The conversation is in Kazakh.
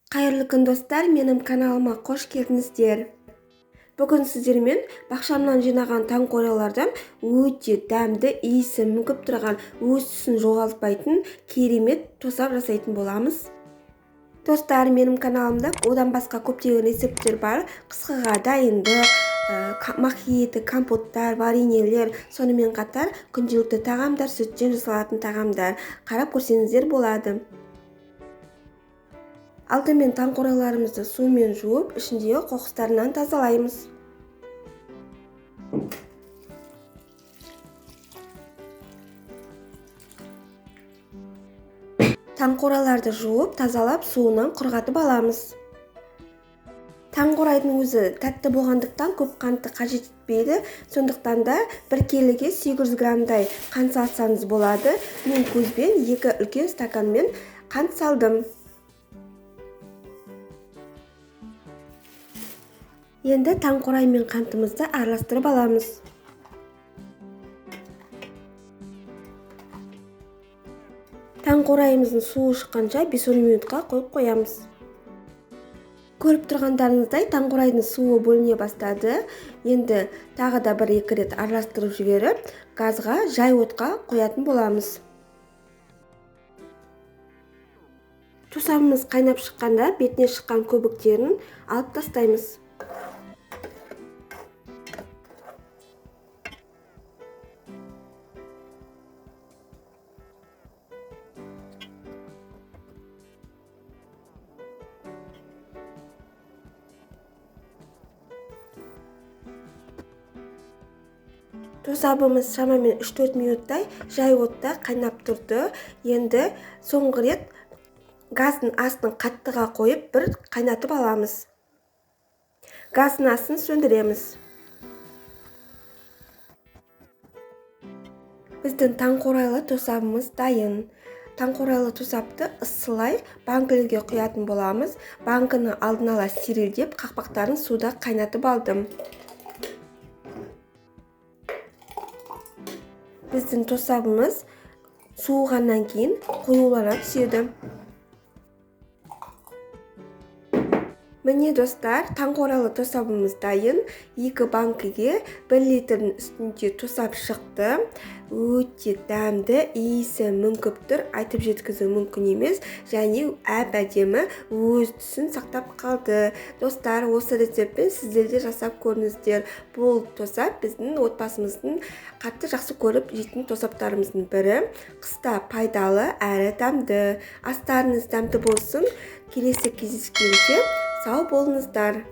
Қайырлы күн достар, менің каналыма қош келдіңіздер. Бүгін сіздермен бақшамнан жинаған таңқурайлардан өте дәмді, иісі мүңкіп тұрған, өз түсін жоғалтпайтын керемет тосап жасайтын боламыз. Достар, менің каналымда одан басқа көптеген рецепттер бар. Қысқыға дайындық, махиеті, компоттар, вареньелер, сонымен қатар күнделікті тағамдар, сүттен жасалатын тағамдар. Қарап көрсеңіздер болады. Алдымен таңқурайларымызды сумен жуып, ішіндегі қоқыстарынан тазалаймыз. Таңқурайларды жуып, тазалап, суынан құрғатып аламыз. Таңқурайдың өзі тәтті болғандықтан көп қантты қажет етпейді. Сондықтан да 1 келіге 800 граммдай қант салсаңыз болады. Мен көзбен 2 үлкен стаканмен қант салдым. Енді таңқурай мен қантымызды араластырып аламыз. Таңқурайымыздың суы шыққанша 5-10 минутқа қойып қоямыз. Көріп тұрғандарыңыздай таңқурайдың суы бөліне бастады. Енді тағы да 1-2 рет араластырып жіберіп, газға жай отқа қоятын боламыз. Тосабымыз қайнап шыққанда бетіне шыққан көбіктерін алып тастаймыз. Тосабымыз шамамен 3-4 минуттай жай отта қайнап тұрды. Енді соңғы рет газдың астын қаттыға қойып бір қайнатып аламыз. Газдың астын сөндіреміз. Біздің таңқурайлы тосабымыз дайын. Таңқурайлы тосапты ысылай банкілерге құятын боламыз. Банкіні алдын ала стерильдеп, қақпақтарын суда қайнатып алдым. Біздің тосабымыз суығаннан кейін қоюлана түседі. Міне достар, таңқурайлы тосабымыз дайын. 2 банкіге 1 литрдің үстінде тосап шықты. Өте дәмді, иісі мүңкіп тұр, айтып жеткізу мүмкін емес, және әп-әдемі өз түсін сақтап қалды. Достар, осы рецептпен сіздер де жасап көріңіздер. Бұл тосап біздің отбасымыздың қатты жақсы көріп жейтін тосаптарымыздың бірі. Қыста пайдалы әрі дәмді. Астарыңыз дәмді болсын. Келесі кездескенше сау болыңыздар.